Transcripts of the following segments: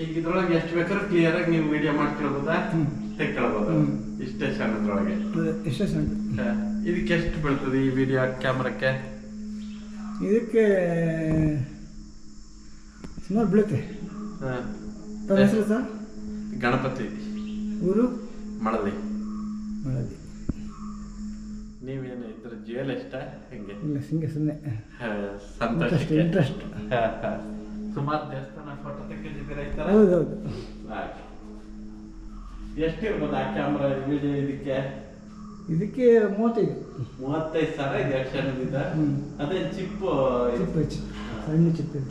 ಈಗ ಇದ್ರೊಳಗೆ ಎಷ್ಟು ಬೇಕಾದ್ರೂ ಕ್ಲಿಯರ್ ಆಗಿ ನೀವು ವಿಡಿಯೋ ಮಾಡ್ಕೊಳ್ಬೋದಾ ತೆಕ್ಕೊಳ್ಬೋದು ಇಷ್ಟೇ ಸಣ್ಣದ್ರೊಳಗೆ ಎಷ್ಟೇ ಸಣ್ಣ ಇದಕ್ಕೆ ಎಷ್ಟು ಬೀಳ್ತದೆ ಈ ವಿಡಿಯೋ ಕ್ಯಾಮ್ರಕ್ಕೆ ಇದಕ್ಕೆ ಸುಮಾರು ಬೀಳುತ್ತೆ ತಮ್ಮ ಹೆಸರು ಸರ್ ಗಣಪತಿ ಊರು ಮಳಲಿ ಮಳದಿ ನೀವೇನು ಇದ್ರ ಜೇಲ್ ಎಷ್ಟ ಹೆಂಗೆ ಇಲ್ಲ ಹಿಂಗೆ ಸುಮ್ಮನೆ ಸಂತೋಷಕ್ಕೆ ಇಂಟ್ರೆಸ್ಟ್ ಸುಮಾರು ದೇವಸ್ಥಾನ ಫೋಟೋ ತೆಗೆದಿದ್ದೀರ ಐತಲ್ಲ ಹೌದೌದು ಎಷ್ಟಿರ್ಬೋದು ಆ ಕ್ಯಾಮ್ರಾ ವಿಡಿಯೋ ಇದಕ್ಕೆ 35,000 ಇದೆ ಕ್ಷಣದಿಂದ ಅದೇ ಚಿಪ್ಪು ಸಣ್ಣ ಚಿಪ್ ಇದೆ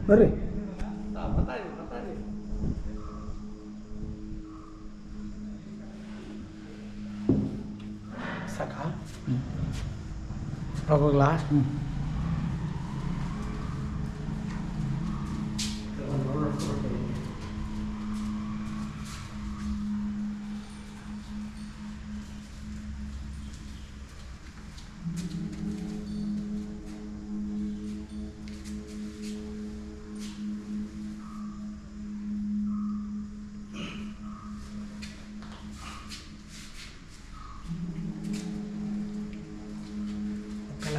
ಬರ್ರಿ ಸಾಕಾ ಹೋಗ್ಲಾ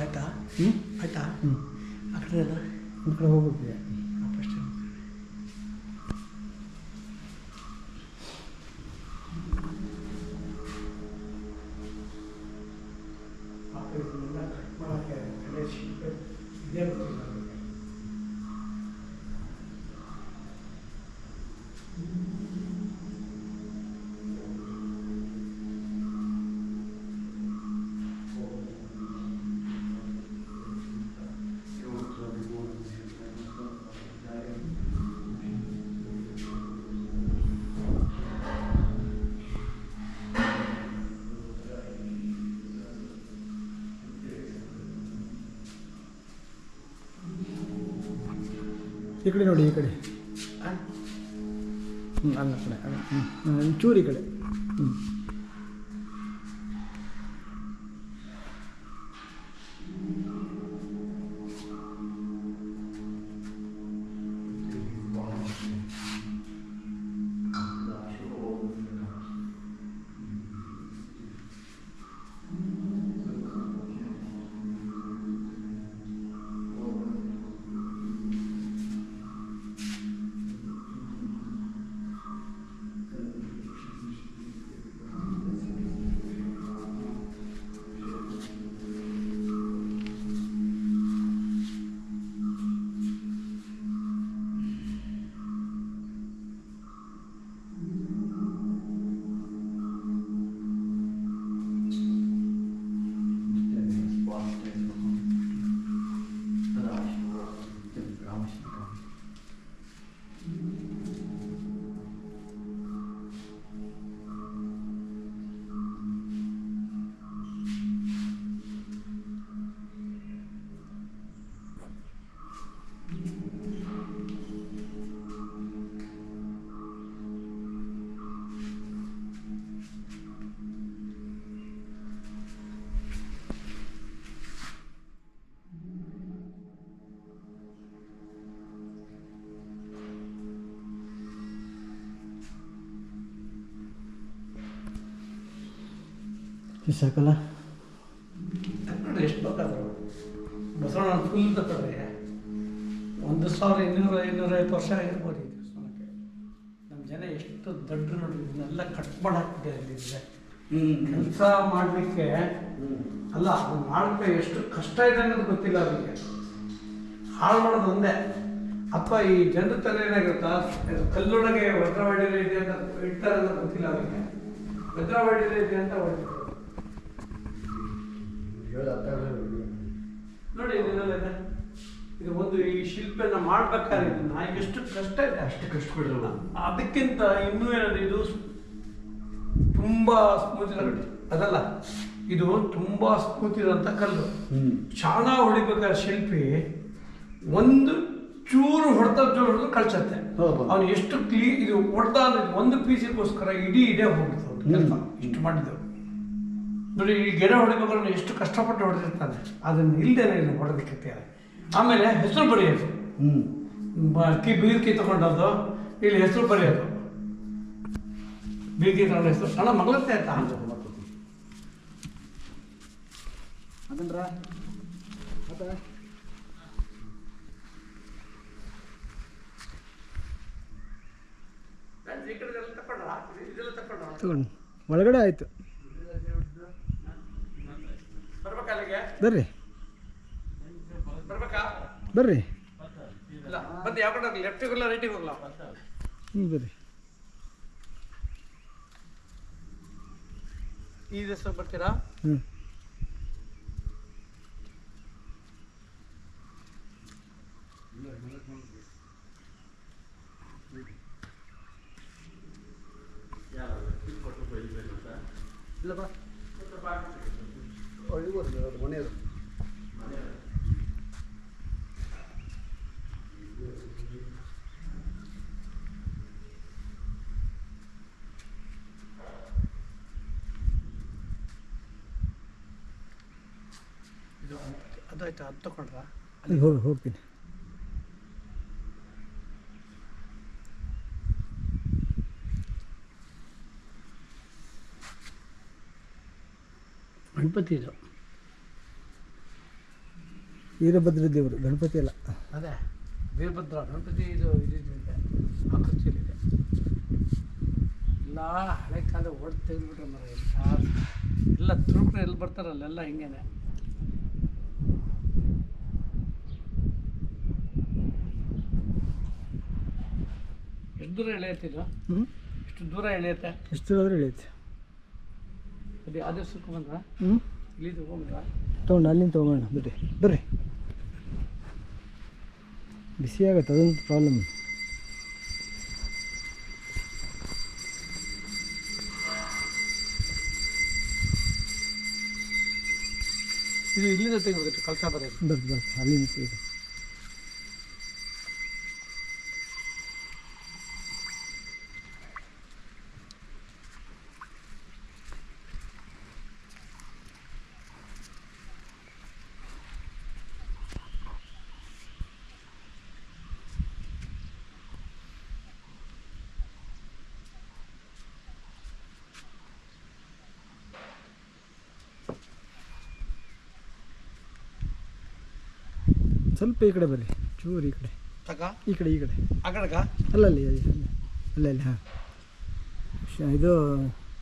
ಆಯ್ತಾ ಆಯ್ತಾ ಆ ಕಡೆ ಈ ಕಡೆ ಹೋಗ್ಬೇಕು ಫಸ್ಟ್ ಈ ಕಡೆ ನೋಡಿ ಈ ಕಡೆ ಅಲ್ಲ ಕಡೆ ಚೂರು ಈ ಕಡೆ ಸಾಕಲ್ಲ ನೋಡ್ರಿ ಎಷ್ಟು ಬೇಕಾದ್ರು ಬಸವಣ್ಣ ಫುಲ್ ತಗೊಳ್ರಿ 1,200 250 ವರ್ಷ ಆಗಿರ್ಬೋದು ಈ ದೇವಸ್ಥಾನಕ್ಕೆ ಎಷ್ಟು ದೊಡ್ಡ ನೋಡಿ ಇದನ್ನೆಲ್ಲ ಕಟ್ ಮಾಡಾಕ್ತಿದೆ ಇಲ್ಲಿದೆ ಕೆಲಸ ಮಾಡಲಿಕ್ಕೆ ಅಲ್ಲ ಅದು ಮಾಡಲಿಕ್ಕೆ ಎಷ್ಟು ಕಷ್ಟ ಇದೆ ಅನ್ನೋದು ಗೊತ್ತಿಲ್ಲ ಅವರಿಗೆ. ಹಾಳು ಮಾಡೋದು ಒಂದೇ. ಅಥವಾ ಈ ಜನರ ತಲೆ ಏನಾಗುತ್ತಾ ಕಲ್ಲೊಳಗೆ ಭದ್ರವಾಡಿಯಲ್ಲಿ ಇದೆ ಅಂತ ಇಡ್ತಾರೆ ಅಂತ ಗೊತ್ತಿಲ್ಲ ಅವರಿಗೆ. ಭದ್ರವಾಡಿಯಲ್ಲಿ ಇದೆ ಅಂತ ಹೊಡಿತಾರೆ ನೋಡಿ. ಇದನ್ನೆಲ್ಲ ಇದೆ. ಇದು ಒಂದು ಈ ಶಿಲ್ಪನ ಮಾಡ್ಬೇಕಾದ್ರೆ ಇದನ್ನ ಎಷ್ಟು ಕಷ್ಟ ಇದೆ. ಅಷ್ಟು ಕಷ್ಟಪಡೋದು. ಅದಕ್ಕಿಂತ ಇನ್ನೂ ಏನಂದ್ರೆ ಇದು ತುಂಬಾ ಸ್ಮೂತ್ ಅದಲ್ಲ, ಇದು ತುಂಬಾ ಸ್ಮೂತ್ ಇರೋಂಥ ಕಲ್ಲು. ಚಾಣ ಹೊಡಿಬೇಕಾದ್ರೆ ಶಿಲ್ಪಿ ಒಂದು ಚೂರು ಹೊಡೆದು ಕಳ್ಸತ್ತೆ. ಅವನು ಎಷ್ಟು ಇದು ಹೊಡೆದ ಒಂದು ಪೀಸಿಗೋಸ್ಕರ ಇಡೀ ಹೋಗ್ಬಿಡ್ತು ಕೆಲಸ ಇಷ್ಟು ಮಾಡಿದ್ದು ನೋಡಿ. ಈ ಗೆರೆ ಹೊಡಿಬೇಕಾದ್ರೆ ಎಷ್ಟು ಕಷ್ಟಪಟ್ಟು ಹೊಡೆದಿರ್ತಾನೆ, ಅದನ್ನು ಇಲ್ದೇನೆ ಇಲ್ಲಿ ಹೊಡೆದಕ್ಕೆ. ಆಮೇಲೆ ಹೆಸರು ಬರೆಯೋದು, ಬೀರ್ಕಿ ತಗೊಂಡದ್ದು ಇಲ್ಲಿ ಹೆಸರು ಬರೆಯೋದು. ಬೀರ್ಕಿ ತಗೊಂಡ ಹೆಸರು ಅಣ್ಣ ಮಗಳತ್ತೆ ಆಯ್ತಾ ಅದನ್ರ ತಗೊಂಡು ಒಳಗಡೆ ಆಯ್ತು. ಬರ್ರಿ ಬರ್ರಿ ಬಂದು ಯಾವ ಕಡೆ ಲೆಫ್ಟಿಗೆ ಹೋಗಲ್ಲ ರೈಟಿಗೆ ಹೋಗಲ್ಲ ಬರ್ರಿ. ಈ ದಿವಸ ಬರ್ತೀರಾ? ಇಲ್ಲಪ್ಪ ಒಳಗೆ ಅದು ಮನೆಯದು. ಅದಾಯ್ತಾ? ಅದು ತಗೊಂಡ್ರಾ? ಅಲ್ಲಿ ಹೋಗ್ತೀನಿ. ಗಣಪತಿ ಇದು ವೀರಭದ್ರ ದೇವರು, ಗಣಪತಿ ಅಲ್ಲ. ಅದೇ ವೀರಭದ್ರ ಗಣಪತಿ. ಇದು ಇದಿದೆ ಆಕೃತಿಯಲ್ಲಿದೆ. ಎಲ್ಲ ಹಳೆ ಕಾಲ ಹೊಡೆದು ತೆಗೆದುಬಿಟ್ರೆ ಮರ ಎಲ್ಲ ತುರುಕ್ರು ಎಲ್ಲಿ ಬರ್ತಾರಲ್ಲೆಲ್ಲ ಹಿಂಗೇನೆ. ಎಷ್ಟು ದೂರ ಎಳೆಯುತ್ತಿದ್ದು? ಎಷ್ಟು ದೂರ ಎಳೆಯುತ್ತೆ? ಎಷ್ಟು ದೂರ ಎಳೆಯುತ್ತೆ? ಅದೇ ಅದೇ ಸುಕ್ಕ ಬಂದ್ರ ಇಲ್ಲಿ ತಗೊಂಡ್ರ ತೊಗೊಂಡು ಅಲ್ಲಿಂದ ತೊಗೊಂಡ ಬರ್ರಿ ಬರ್ರಿ. ಬಿಸಿ ಆಗತ್ತೆ, ಅದೊಂದು ಪ್ರಾಬ್ಲಮ್. ಇದು ಇಲ್ಲಿಂದ ತೆಗಿಬೇಕು ಕಲಸ ಬರೋದು. ಬರ್ರಿ ಅಲ್ಲಿಂದ ತೆಗಿ. ಸ್ವಲ್ಪ ಈ ಕಡೆ ಬರ್ರಿ, ಚೂರು ಈ ಕಡೆ ಈ ಕಡೆ ಆ ಕಡೆಗ ಅಲ್ಲಲ್ಲಿ ಅಲ್ಲಲ್ಲಿ ಹಾಂ. ಇದು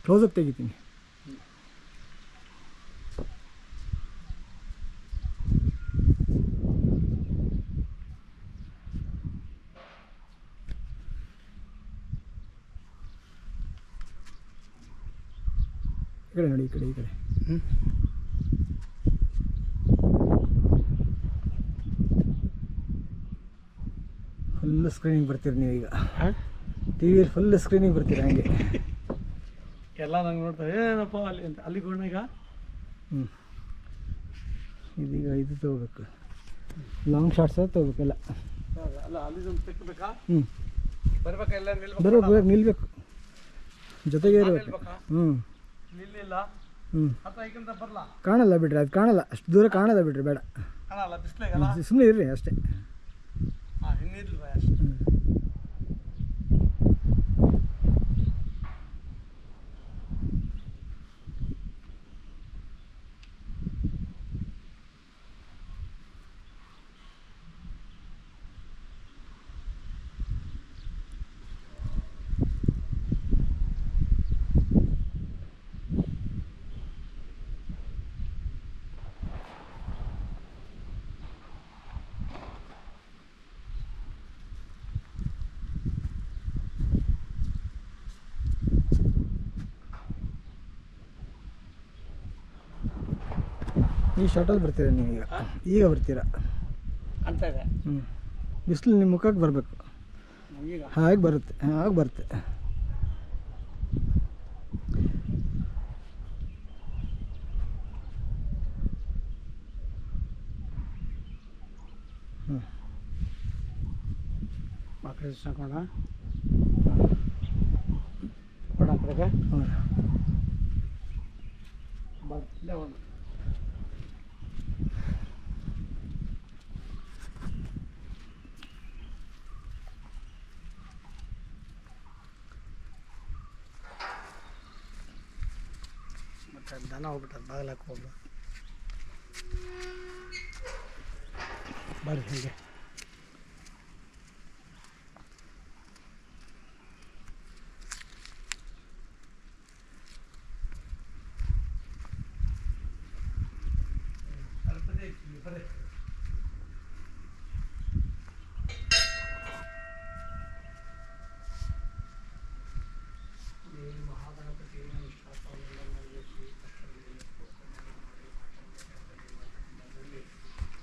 ಕ್ಲೋಸಪ್ ತೆಗಿತೀನಿ. ಈ ಕಡೆ ನೋಡಿ, ಈ ಕಡೆ ಫುಲ್ ಸ್ಕ್ರೀನಿಂಗ್ ಬರ್ತೀರಿ ನೀವೀಗ. ಟಿ ವಿಯಲ್ಲಿ ಫುಲ್ ಸ್ಕ್ರೀನಿಂಗ್ ಬರ್ತೀರಿ ಹಂಗೆ ಎಲ್ಲ ನಂಗೆ ನೋಡ್ತಾರೆ ಏನಪ್ಪ ಅಲ್ಲಿ ಅಂತ. ಅಲ್ಲಿಗೆ ಹೋಗೋಣ ಇದೀಗ ಇದು ತೊಗೋಬೇಕು, ಲಾಂಗ್ ಶಾರ್ಟ್ಸ್ ತೊಗೋಬೇಕೆಲ್ಲ. ಅಲ್ಲ ಅಲ್ಲಿದೊಂದು ತೆಕ್ಕಬೇಕಾ? ಬರ್ಬೇಕಾ? ಎಲ್ಲ ಬರ್ಬೇಕು, ನಿಲ್ಬೇಕು, ಜೊತೆಗೆ ಇರಬೇಕು. ನಿಲ್ಲಿಲ್ಲ ಅಥವಾ ಈಗಿಂದ ಬರಲ್ಲ? ಕಾಣಲ್ಲ ಬಿಡ್ರಿ, ಅದು ಕಾಣಲ್ಲ, ಅಷ್ಟು ದೂರ ಕಾಣಲ್ಲ ಬಿಡ್ರಿ, ಬೇಡ. ಕಾಣಲ್ಲ ಬಿಸ್ಲಾಗಲ್ಲ, ಸುಮ್ಮನೆ ಇರ್ರಿ ಅಷ್ಟೇ. ಇನ್ನಿಲ್ವ ಅಷ್ಟೇ. ಈ ಶಾರ್ಟಲ್ಲಿ ಬರ್ತೀರಾ ನೀವು ಈಗ ಬರ್ತೀರಾ ಅಂತ ಇದೆ. ಬಿಸಿಲು ನಿಮ್ಮ ಮುಖಕ್ಕೆ ಬರಬೇಕು. ಈಗ ಹಾಗೆ ಬರುತ್ತೆ, ಹಾಗೆ ಬರುತ್ತೆ. ಆ ಕಡೆ ಸಾಕೋಣ ಕೊಡ ಆ ಕಡೆಗೆ ಬರ್ತಿಲ್ಲ ಒಂದು ಮತ್ತೆ ದನ ಹೋಗ್ಬಿಟ್ಟದ ಬಾಗಿಲಾಕ ಹೋಗ್ಬಿಡ ಬರ್ರಿ ಹೀಗೆ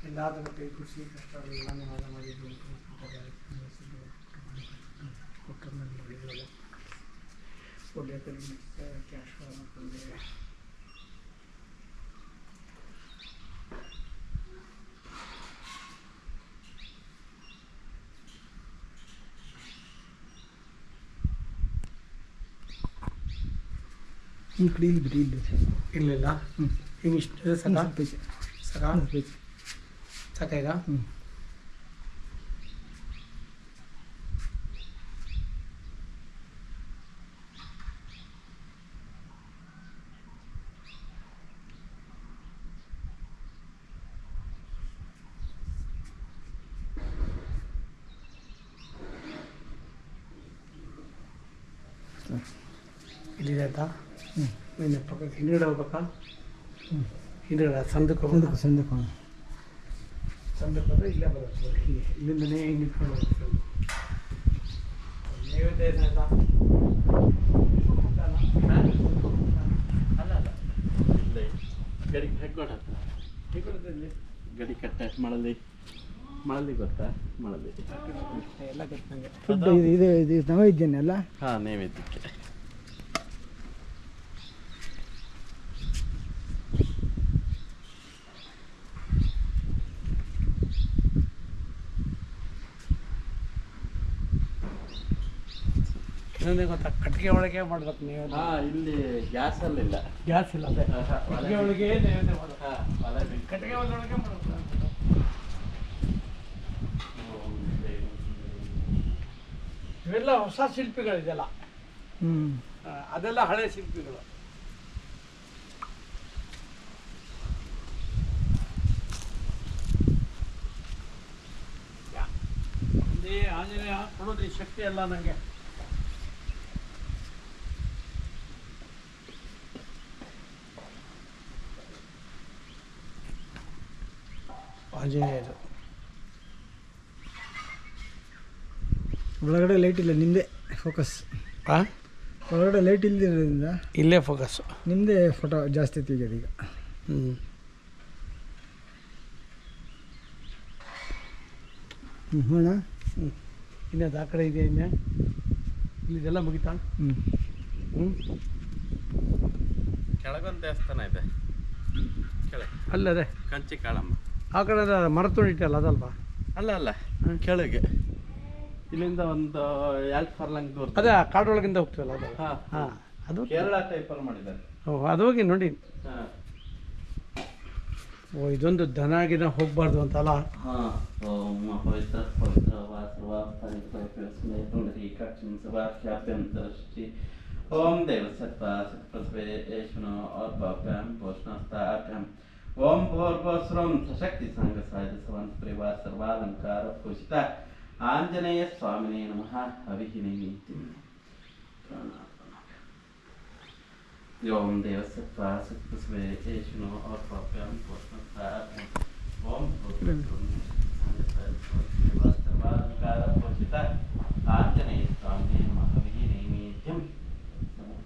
ಎಲ್ಲಾದರೂ ಕೈ ಖುಷಿ ಕಷ್ಟ ಎಲ್ಲಾನು ವಾದ ಮಾಡಿದ್ದು ಕೊಟ್ಟರಲ್ಲಿ ನೋಡಿದ್ವಲ್ಲ ಒಳ್ಳೆಯ ಕ್ಯಾಶ್ ತಂದೆ ಈ ಕಡೆ ಇಲ್ಲಿ ಬಿಡಿ, ಇಲ್ಲಿ ಇರಲಿಲ್ಲ. ಹಿಂಗೆ ಇಷ್ಟು ಸಾಕ ಸಾಕ ಸಾಕ ಈಗ ಇಲ್ಲಿದೆ ಆಯ್ತಾ. ನಿನ್ನೆ ಪಕ್ಕಕ್ಕೆ ಹಿಂದುಗಡೆ ಹೋಗ್ಬೇಕಾ? ಹಿಂದುಗಡೆ ಸಂದಕ್ಕೆ ಹೋಗ್ಬೇಕು. ಸಂದಕ್ಕೆ ಸಂದಕ್ಕೆ ಹೋದ್ರೆ ಇಲ್ಲೇ ಬರುತ್ತೆ ಹೀಗೆ ಇಲ್ಲಿಂದನೇ ಹಿಂಗೆ ನಿಂತ್ಕೊಂಡು ಹೋಗ್ಬೇಕು. ನೈವೇದ್ಯ ಏನಿಲ್ಲ ಅಲ್ಲ ಇಲ್ಲೇ ಗಡಿ ಹೆಗ್ಗೋಡ ಹತ್ರ ಹೇಗೊಳ್ತದೆ ಗಡಿ ಕಟ್ಟೆ ಮಳಲಿ ಗೊತ್ತಾ? ಮಳಲಿ ಎಲ್ಲ ಗೊತ್ತಂಗೆ. ಫುಡ್ ಇದು ಇದು ನೈವೇದ್ಯನೇ ಅಲ್ಲ? ಹಾಂ, ನೈವೇದ್ಯಕ್ಕೆ. ಇನ್ನೊಂದೇ ಗೊತ್ತಾ, ಕಟ್ಟಿಗೆ ಒಳಗೆ ಮಾಡ್ಬೇಕು ನೀವು. ಹಾಂ, ಇಲ್ಲಿ ಗ್ಯಾಸ್ ಅಲ್ಲಿಲ್ಲ, ಗ್ಯಾಸ್ ಇಲ್ಲ. ಅದೇ ಕಟ್ಟಿಗೆ ಒಳಗೆ ನೈವೇದ್ಯ ಮಾಡೋದು. ಹಾಂ, ಕಟ್ಟಿಗೆ ಒಳಗೆ ಮಾಡೋದು. ಇವೆಲ್ಲ ಹೊಸ ಶಿಲ್ಪಿಗಳಿದೆಲ್ಲ. ಅದೆಲ್ಲ ಹಳೆ ಶಿಲ್ಪಿಗಳು. ಒಂದೇ ಆಂಜನೇಯ ಕೊಡೋದು ಈ ಶಕ್ತಿ ಅಲ್ಲ ನನಗೆ. ಆಂಜನೇಯರು ಒಳಗಡೆ ಲೈಟ್ ಇಲ್ಲ, ನಿಮ್ಮದೇ ಫೋಕಸ್. ಒಳಗಡೆ ಲೈಟ್ ಇಲ್ದಿರೋದ್ರಿಂದ ಇಲ್ಲೇ ಫೋಕಸ್ಸು, ನಿಮ್ಮದೇ ಫೋಟೋ ಜಾಸ್ತಿ ತೆಗೆಯೋದು ಈಗ. ಹೋಣ ಇನ್ನದು ಆ ಕಡೆ ಇದೆ. ಇನ್ನೇ ಇಲ್ಲಿದೆಲ್ಲ ಮುಗಿತಾ? ಕೆಳಗೊಂದು ದೇವಸ್ಥಾನ ಇದೆ, ಕೆಳಗೆ ಅಲ್ಲದೆ ಕಂಚಿ ಕಾಳಮ್ಮ. ಆ ಕಡೆ ಮರ ತುಂಡಿಟ್ಟಲ್ಲ ಅದಲ್ವಾ? ಅಲ್ಲ ಕೆಳಗೆ ಇಲ್ಲಿಂದ ಒಂದು 2 ಫರ್ಲಾಂಗ್ ದೂರ. ಅದೇ ಆ ಕಾಡೊಳಗಿಂದ ಹೋಗ್ತೀವಲ್ಲ ಅದು. ಹಾಂ ಹಾಂ, ಅದು ಕೇರಳ ಟೈಪಲ್ಲಿ ಮಾಡಿದ್ದಾರೆ. ಅದು ಹೋಗಿ ನೋಡಿ. ಹಾಂ ಓ, ಇದೊಂದು ದನ ಗಿನ ಹೋಗ್ಬಾರ್ದು ಅಂತಲ್ಲ. ಹಾಂ, ಓಂ ಪವಿತ್ರ ಪವಿತ್ರ ವಾಸವ ಪರಿಪಸ್ಮೆ ಪುಂಡರೀ ಕಕ್ಷಿಂ ಸಭಾಖ್ಯಾಪ್ಯಂತರಶ್ಚಿ ಓಂ ದೇವ ಸತ್ವ ಸತ್ಪ್ರಸವೆ ಯೇಶುನೋ ಔರ್ಭಾಭ್ಯಾಂ ಪೋಷಣಸ್ತಾಭ್ಯಾಂ ಓಂ ಭೋರ್ಭೋಸ್ರಂ ಸಶಕ್ತಿ ಸಂಘ ಸಾಧ ಸವಂತ ಪರಿವಾರ ಸರ್ವಾಲಂಕಾರ ಪೂಜಿತ ಆಂಜನೇಯ ಸ್ವಾಮಿನೇ ನಮಃ. ಅವಿಹಿನೇತಿ ಓಂ ದೇವ ಸತ್ವ ಸತ್ಪ್ರಸವೆ ಯೇಶುನೋ ಔರ್ಭಾಭ್ಯಾಂ ಪೋಷಣಸ್ತಾಭ್ಯಾಂ ಓಂ ಸರ್ವಾಲಂಕಾರ ಪೂಜಿತ ಆಂಜನೇಯ ಸ್ವಾಮಿನೇ ನಮಃ. ಅವಿಹಿನೇತ್ಯಂ ನಮೋ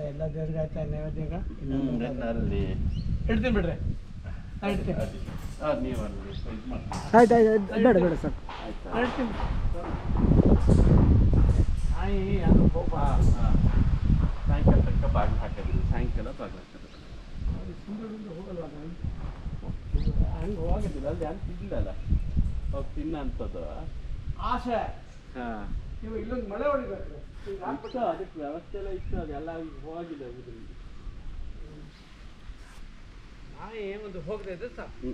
ಎಲ್ಲ ದೇವ್ರಿಗೆ ಆಯ್ತಾ ನೈವೇದ್ಯ ಈಗ ಅಲ್ಲಿ ಇಡ್ತೀನಿ ಬಿಡ್ರಿ ನಾನು ಇಡ್ತೀನಿ ನೀವು ಅಲ್ಲಿ ಇದು ಮಾಡಿ ಆಯ್ತು ಆಯ್ತು ಬೇಡ ಬೇಡ ಸಾಕು ನಾನು ಇಡ್ತೀನಿ ನಾಯಿ ಅದು ಕೋಪ ಸಾಯಂಕಾಲ ತನಕ ಬಾಗಿಲು ಹಾಕೋದಿಲ್ಲ ಸಾಯಂಕಾಲ ಬಾಗಿಲು ಹಾಕೋದು ಹಿಂದುಳಿಂದ ಹೋಗಲ್ವಾ ನಾನು ಹಂಗೆ ಹೋಗೋದಿಲ್ಲ ಅಲ್ಲಿ ಯಾರು ತಿನ್ನಲ್ಲ ಹೋಗಿ ತಿನ್ನ ಅಂತದ್ದು ಆಸೆ ಹಾಂ ನೀವು ಇಲ್ಲೊಂದು ಮಳೆ ಹೊಡಿಬೇಕು ಈಗ ಇತ್ತು ಅದಕ್ಕೆ ವ್ಯವಸ್ಥೆ ಎಲ್ಲ ಇತ್ತು ಅದೆಲ್ಲ ಹೋಗಿಲ್ಲ ಹೋಗುದಿಲ್ಲ ನಾಯಿ ಒಂದು ಹೋಗದೆ ಇದೆ ಸಾಕು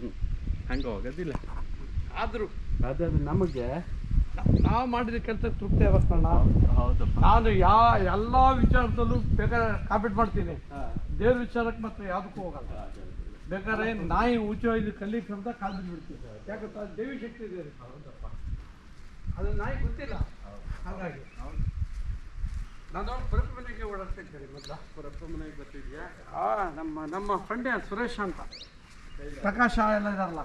ಹಂಗೆ ಹೋಗೋದಿಲ್ಲ ಆದರೂ ಅದೇ ನಮಗೆ ನಾವು ಮಾಡಿದ ಕೆಲಸ ತೃಪ್ತಿ ಆಗತ್ತಣ್ಣ ಹೌದಪ್ಪ ನಾನು ಎಲ್ಲ ವಿಚಾರದಲ್ಲೂ ಬೇಕಾದ್ರೆ ಕಾಪಿಟ್ ಮಾಡ್ತೀನಿ ದೇವ್ರ ವಿಚಾರಕ್ಕೆ ಮಾತ್ರ ಯಾವುದಕ್ಕೂ ಹೋಗಲ್ಲ ಬೇಕಾದ್ರೆ ನಾಯಿ ಉಚ್ಚ ಕಲ್ಲಿಗೆ ಅಂತ ಕಾಲು ಬಿಡ್ತೀವಿ ಯಾಕಂತ ಅದು ದೇವಿ ಶಕ್ತಿ ಇದೆ ರೀ. ಅದು ನಾಯಿ ಗೊತ್ತಿಲ್ಲ ಹಾಗಾಗಿ ನಾನು ಬರಪ್ಪ ಮನೆಗೆ ಓಡಾಡ್ತಿದ್ದೇನೆ ಮೊದಲ ಬರಪ್ಪ ಮನೆಗೆ ಬರ್ತಿದ್ಯಾ ನಮ್ಮ ಫ್ರೆಂಡೇ ಸುರೇಶ್ ಅಂತ ಪ್ರಕಾಶ ಎಲ್ಲ ಇದಾರಲ್ಲ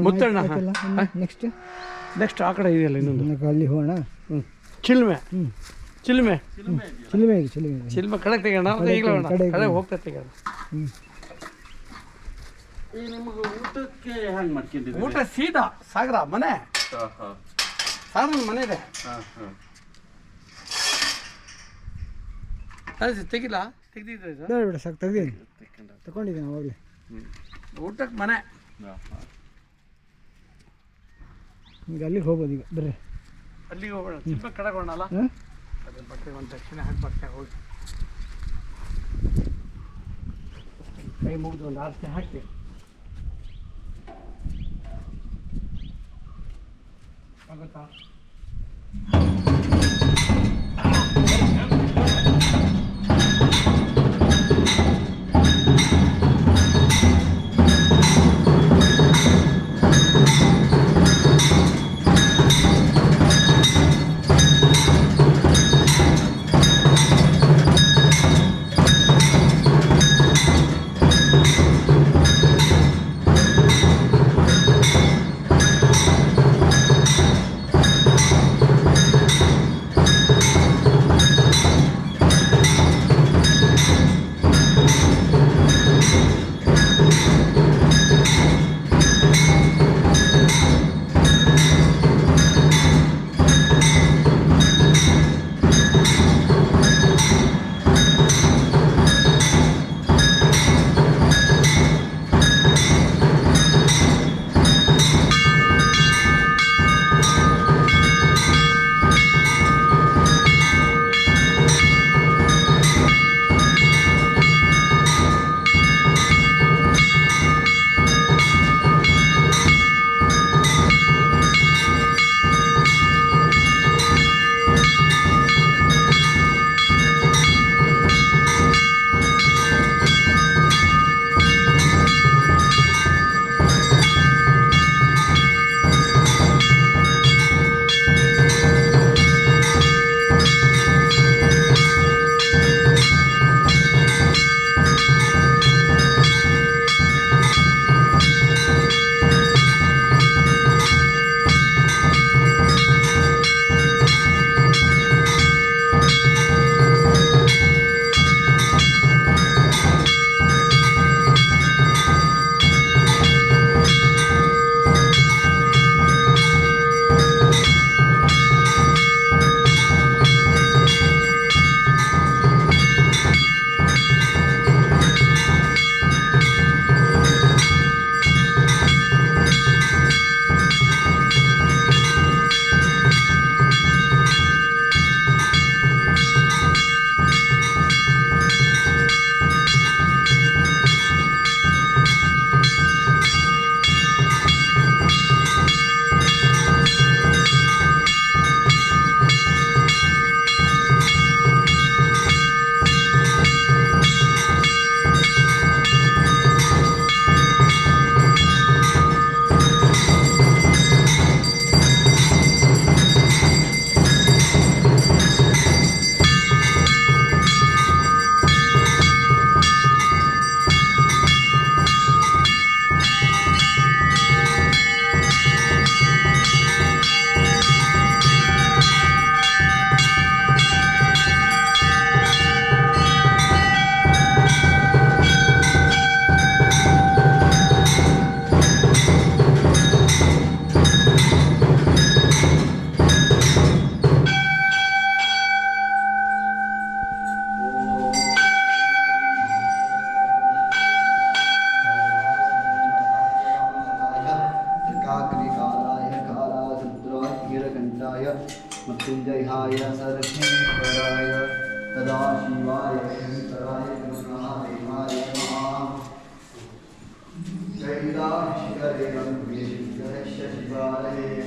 ಮುತ್ತಣ್ಣ. ನೆಕ್ಸ್ಟ್ ಆ ಕಡೆ ಇದೆಯಲ್ಲ ಇನ್ನೊಂದು ಅಲ್ಲಿ ಹೋಗೋಣ. ಚಿಲ್ಮೆ ಹ್ಞೂ ಚಿಲ್ಮೆ ಚಿಲ್ಮೆ ಇದೆ ಚಿಲ್ಮೆ. ಚಿಲ್ಮೆ ಕಡೆಗೆ ತೆಗೋಣ ಈಗಲೇ ಹೋಗೋಣ ಕಡೆ ಹೋಗ್ತಾ ತೆಗೋಣ. ಹ್ಞೂ ಈ ನಿಮಗೆ ಊಟಕ್ಕೆ ಹ್ಯಾಂಗೆ ಮಾಡ್ಕೊಂಡಿದ್ದೀವಿ ಊಟ ಸೀದಾ ಸಾಗರ ಮನೆ ಸಾಗರ ಮನೆ ಇದೆ ತೆಗಿಲ್ಲ ತೆಗ್ದಿದ್ರೆ ಬೇಡ ಬೇಡ ಸಾಕು ತೆಗ್ದೀನಿ ತಗೊಂಡಿದ್ದೀನಿ ಅವಾಗಲೇ. ಊಟಕ್ಕೆ ಮನೆ ಈಗ ಅಲ್ಲಿಗೆ ಹೋಗ್ಬೋದು ಈಗ ಬರ್ರಿ. ಅಲ್ಲಿಗೆ ಹೋಗೋಣ ಚಿಕ್ಕ ಕಡೆಗೆ ಹೋಗೋಣಲ್ಲ ಹಾಂ ಅದ್ರ ಬಟ್ಟೆ ಒಂದು ದಕ್ಷಿಣ ಹಾಕಿ ಬಟ್ಟೆ ಹೋಗಿ ಕೈ ಮುಗಿದು ಒಂದು ಆರತಿ ಹಾಕಿ ಆಗುತ್ತಾ मृत्युञ्जयाय सर्वेश्वराय सदाशिवाय शङ्कराय महादेवाय नमः कैलाशिखरे रङ्गेश्वरस्य शिवालये